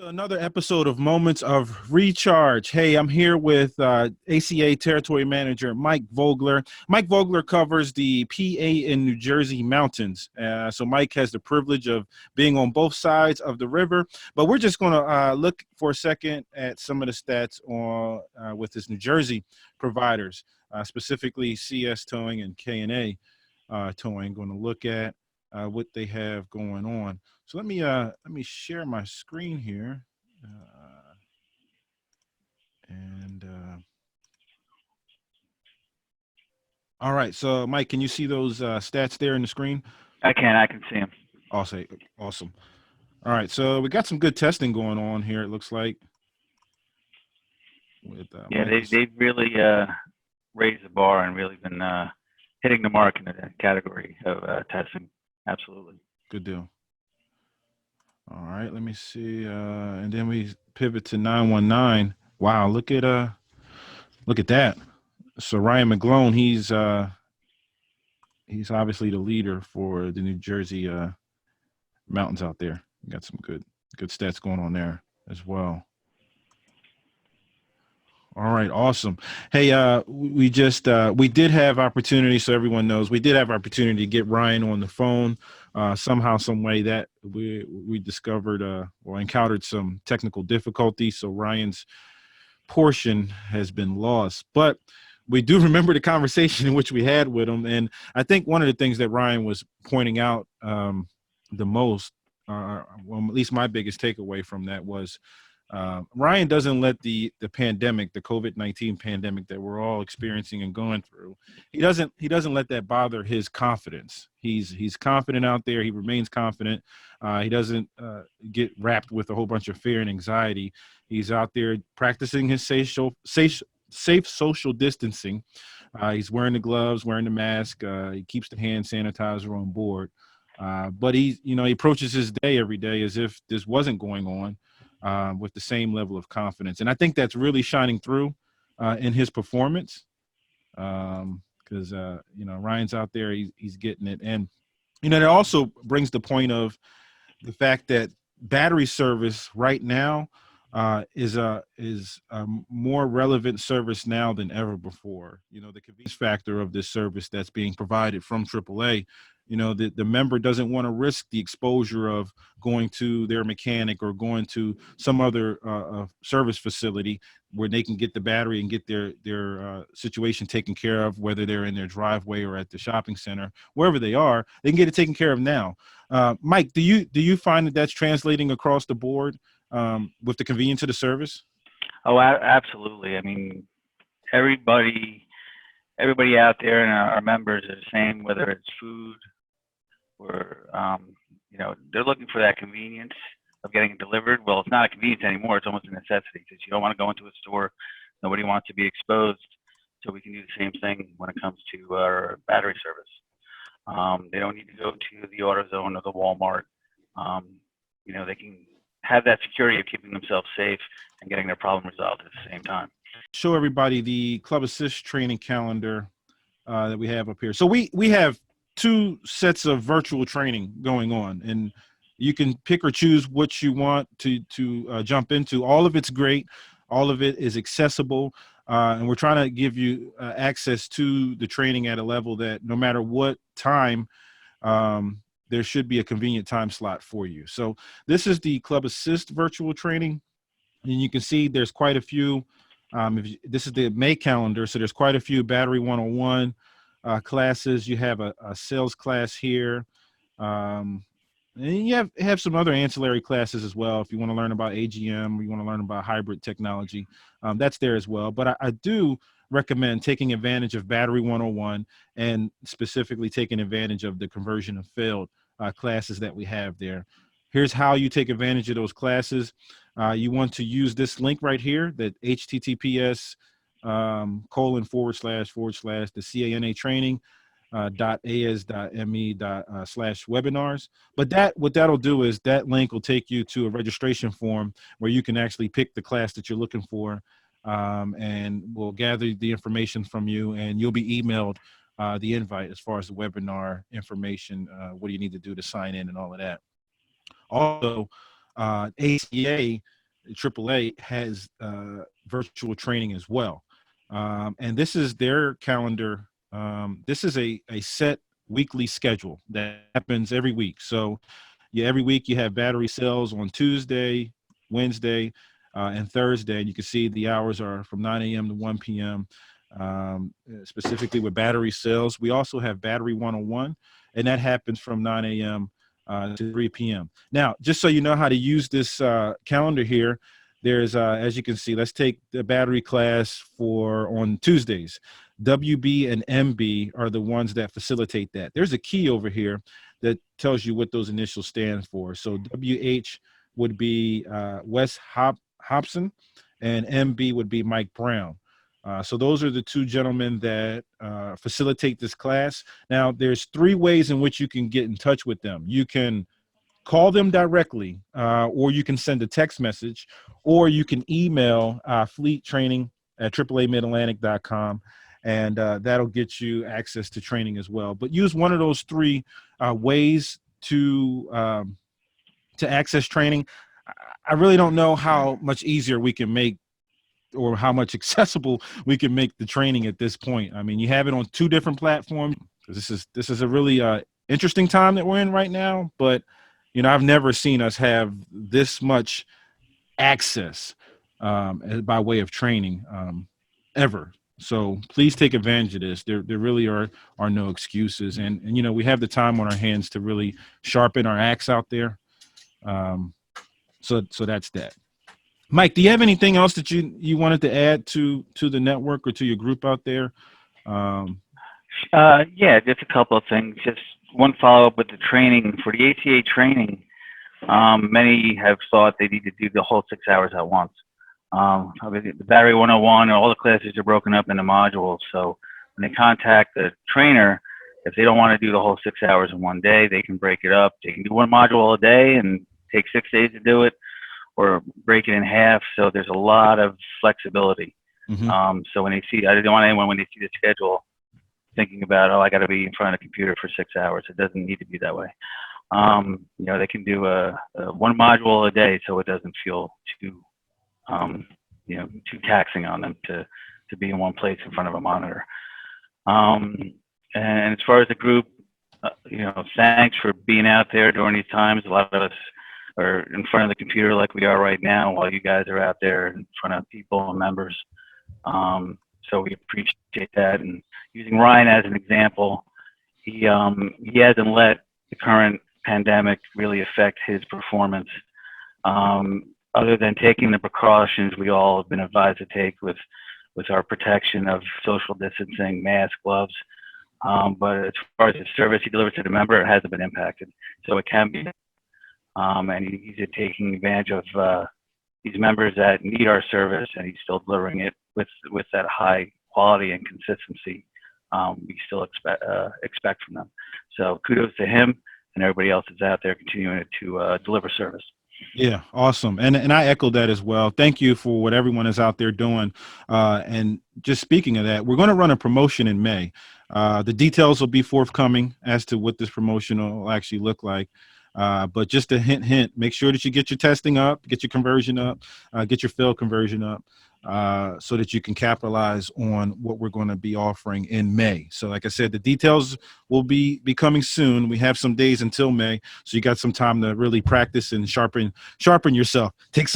Another episode of Moments of Recharge. Hey, I'm here with ACA Territory Manager Mike Vogler. Mike Vogler covers the PA and New Jersey mountains. So Mike has the privilege of being on both sides of the river. But we're just going to look for a second at some of the stats on with his New Jersey providers, specifically CS Towing and K&A Towing. Going to look at what they have going on. So let me share my screen here, all right. So Mike, can you see those stats there in the screen? I can see them. Awesome. All right. So we got some good testing going on here. It looks like. With, they've really raised the bar and really been hitting the mark in the category of testing. Absolutely. Good deal. All right, let me see. And then we pivot to 919. Wow, look at that. So Ryan McGlone, he's obviously the leader for the New Jersey mountains out there. We got some good stats going on there as well. All right, awesome. Hey, we did have opportunity, so everyone knows, we did have opportunity to get Ryan on the phone. Somehow, some way that we discovered or encountered some technical difficulties, so Ryan's portion has been lost. But we do remember the conversation in which we had with him, and I think one of the things that Ryan was pointing out the most, well, at least my biggest takeaway from that was Ryan doesn't let the pandemic, the COVID-19 pandemic that we're all experiencing and going through, he doesn't let that bother his confidence. He's confident out there. He remains confident. He doesn't get wrapped with a whole bunch of fear and anxiety. He's out there practicing his safe social distancing. He's wearing the gloves, wearing the mask. He keeps the hand sanitizer on board. But he approaches his day every day as if this wasn't going on. With the same level of confidence. And I think that's really shining through in his performance because, Ryan's out there, he's getting it. And, that also brings the point of the fact that battery service right now is a more relevant service now than ever before. The convenience factor of this service that's being provided from AAA, the member doesn't want to risk the exposure of going to their mechanic or going to some other service facility where they can get the battery and get their situation taken care of, whether they're in their driveway or at the shopping center, wherever they are, they can get it taken care of now. Mike, do you find that that's translating across the board with the convenience of the service? Oh, absolutely. I mean, everybody out there and our members are the same, whether it's food or, they're looking for that convenience of getting it delivered. Well, it's not a convenience anymore. It's almost a necessity because you don't want to go into a store. Nobody wants to be exposed. So we can do the same thing when it comes to our battery service. They don't need to go to the AutoZone or the Walmart. They can have that security of keeping themselves safe and getting their problem resolved at the same time. Show everybody the Club Assist training calendar that we have up here. So we have 2 sets of virtual training going on, and you can pick or choose what you want to jump into. All of it's great. All of it is accessible. And we're trying to give you access to the training at a level that no matter what time, there should be a convenient time slot for you. So this is the Club Assist virtual training. And you can see there's quite a few. This is the May calendar. So there's quite a few Battery 101 classes. You have a sales class here. And you have some other ancillary classes as well. If you want to learn about AGM, or you want to learn about hybrid technology, that's there as well. But I do recommend taking advantage of Battery 101 and specifically taking advantage of the conversion of failed classes that we have there. Here's how you take advantage of those classes. You want to use this link right here, that HTTPS :// the CANA training .as.me/webinars. But what that'll do is that link will take you to a registration form where you can actually pick the class that you're looking for, and we'll gather the information from you, and you'll be emailed the invite as far as the webinar information, what do you need to do to sign in and all of that. Also, ACA AAA has virtual training as well. And this is their calendar. This is a set weekly schedule that happens every week. So yeah, every week you have battery sales on Tuesday, Wednesday, and Thursday. And you can see the hours are from 9 a.m. to 1 p.m. Specifically with battery sales. We also have Battery 101, and that happens from 9 a.m. To 3 p.m. Now, just so you know how to use this calendar here, there's, as you can see, let's take the battery class for on Tuesdays. WB and MB are the ones that facilitate that. There's a key over here that tells you what those initials stand for. So WH would be Wes Hobson, and MB would be Mike Brown. So those are the two gentlemen that facilitate this class. Now, there's 3 ways in which you can get in touch with them. You can call them directly, or you can send a text message, or you can email Fleet Training at AAAMidatlantic.com, and that'll get you access to training as well. But use one of those 3 ways to access training. I really don't know how much easier we can make, or how much accessible we can make the training at this point. I mean, you have it on 2 different platforms. This is a really interesting time that we're in right now, but I've never seen us have this much access by way of training ever. So please take advantage of this. There really are no excuses, and we have the time on our hands to really sharpen our axe out there. So that's that. Mike, do you have anything else that you wanted to add to the network or to your group out there? Yeah, just a couple of things. Just one follow-up with the training. For the ATA training, many have thought they need to do the whole 6 hours at once. Obviously, the Battery 101, all the classes are broken up into modules. So when they contact the trainer, if they don't want to do the whole 6 hours in one day, they can break it up. They can do one module a day and take 6 days to do it, or break it in half. So there's a lot of flexibility. Mm-hmm. So when they see, I don't want anyone, when they see the schedule, thinking about, I got to be in front of the computer for 6 hours. It doesn't need to be that way. They can do one module a day, so it doesn't feel too, too taxing on them to be in one place in front of a monitor. And as far as the group, thanks for being out there during these times. A lot of us are in front of the computer like we are right now, while you guys are out there in front of people and members. So we appreciate that. And using Ryan as an example, he hasn't let the current pandemic really affect his performance, other than taking the precautions we all have been advised to take with our protection of social distancing, masks, gloves. But as far as the service he delivers to the member, it hasn't been impacted. So it can be. And he's taking advantage of these members that need our service, and he's still delivering it with that high quality and consistency we still expect from them. So kudos to him and everybody else that's out there continuing to deliver service. Yeah, awesome. And I echo that as well. Thank you for what everyone is out there doing. And just speaking of that, we're going to run a promotion in May. The details will be forthcoming as to what this promotion will actually look like. But just a hint, make sure that you get your testing up, get your conversion up, get your fill conversion up, so that you can capitalize on what we're going to be offering in May. So like I said, the details will be coming soon. We have some days until May, so you got some time to really practice and sharpen yourself. Take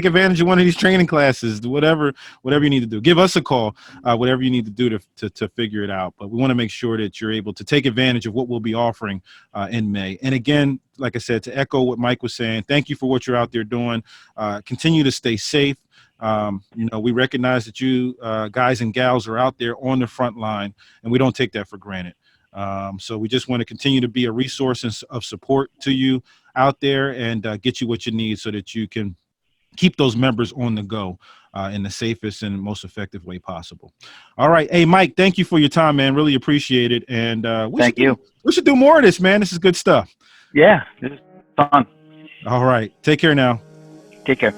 advantage of one of these training classes, whatever you need to do. Give us a call, whatever you need to do to figure it out. But we want to make sure that you're able to take advantage of what we'll be offering in May. And again, like I said, to echo what Mike was saying, thank you for what you're out there doing. Continue to stay safe. We recognize that you guys and gals are out there on the front line, and we don't take that for granted. So we just want to continue to be a resource of support to you out there, and get you what you need so that you can keep those members on the go in the safest and most effective way possible. All right. Hey, Mike, thank you for your time, man. Really appreciate it. And Thank you. We should do more of this, man. This is good stuff. Yeah, this is fun. All right. Take care now. Take care.